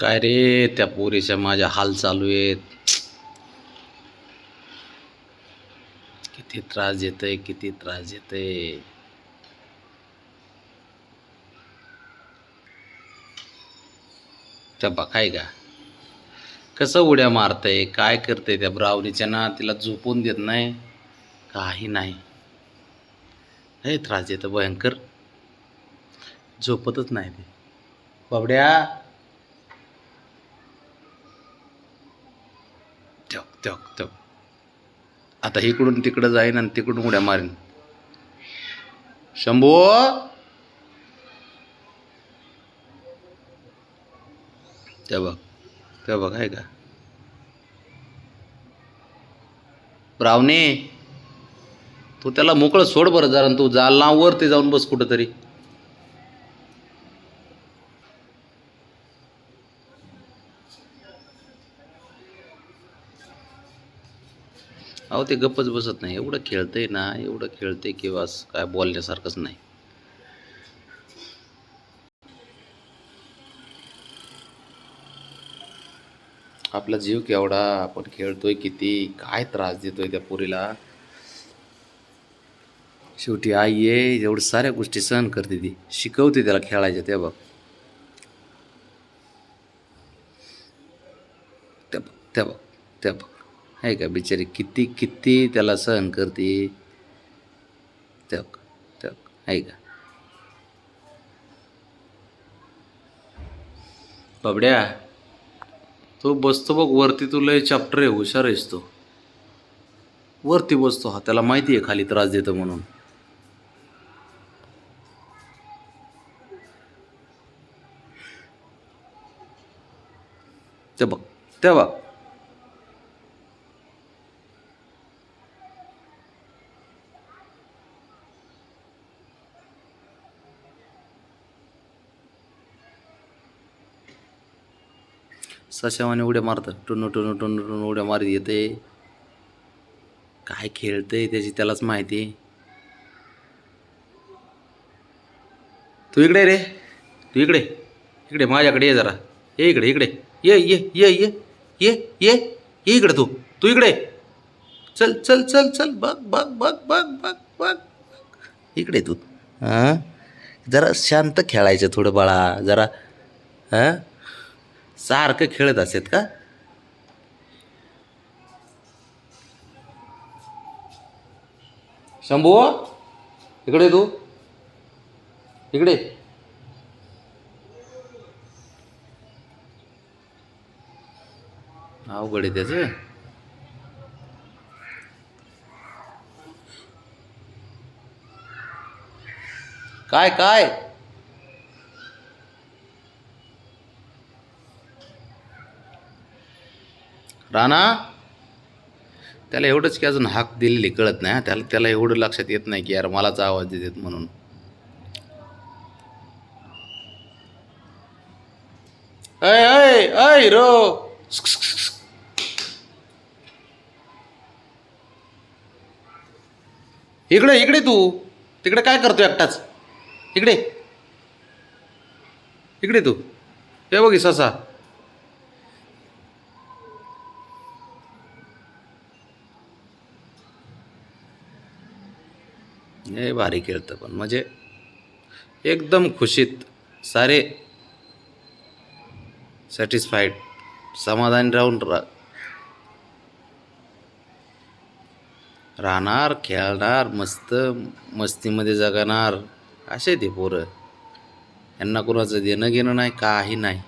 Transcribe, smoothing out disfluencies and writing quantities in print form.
काय रे, त्या पोरीच्या माझ्या हाल चालू आहेत. किती त्रास देतय, किती त्रास देतय. त्या बघाय का कसं उड्या मारतय, काय करते त्या ब्रावलीच्या ना. तिला झोपून देत नाही, काही नाही. हे त्रास देत भयंकर, झोपतच नाही ते बाबड्या. टक टक टक. आता इकडून तिकडं जाईन आणि तिकडून उड्या मारीन. शंभू, त्या बघ आहे का ब्रावणे. तू त्याला मोकळं सोड बरं जरा. तू जाल वरती जाऊन बस कुठंतरी. अहो ते गप्पच बसत नाही. एवढं खेळतंय ना, एवढं खेळतंय की बस काय बोलण्यासारखंच नाही. आपला जीव केवढा, आपण खेळतोय किती, काय त्रास देतोय त्या पोरीला. शेवटी आई आहे, एवढं साऱ्या गोष्टी सहन करते, ती शिकवते त्याला खेळायच्या. त्या बघ, त्या बघ, त्या बघ, त्या बघ आहे का बिचारी, किती किती त्याला सहन करते. त्या बघ, त्या बघ आहे का बाबड्या. तो बसतो बघ वरती, तू लय चॅप्टर आहे, हुशार आहेस तो. वरती बसतो हा, त्याला माहिती आहे खाली त्रास देतो म्हणून. ते बघ, ते बघ. सशावाने उड्या मारतात, टुनू टुनू टुनू टुनू उड्या मारीत येते. काय खेळतंय त्याची त्यालाच माहिती. तू इकडे रे, तू इकडे, इकडे माझ्याकडे ये जरा. ये इकडे, इकडे ये ये ये ये ये ये ये इकडे. तू इकडे चल चल चल चल. बघ बघ बघ बघ बघ बघ इकडे तू. हां, जरा शांत खेळायचं थोडं बाळा जरा. हां, सारखं खेळत असेल का. शंभू, इकडे तू, इकडे. अवघड आहे त्याचं. काय काय राणा, त्याला एवढंच की अजून हाक दिलेली कळत नाही. त्याला त्याला एवढं लक्षात येत नाही की यार मलाच आवाज देतात म्हणून. अय अय अय रो. इकडे इकडे तू, तिकडे काय करतो एकटाच. इकडे, इकडे तू. हे बघ ससा. हे भारी खेळतं पण म्हणजे एकदम खुशीत, सारे सॅटिस्फाईड, समाधानी राहून राहणार, खेळणार, मस्त मस्तीमध्ये जगणार. असे ते पोरं, यांना कोणाचं देणं घेणं नाही, काही नाही.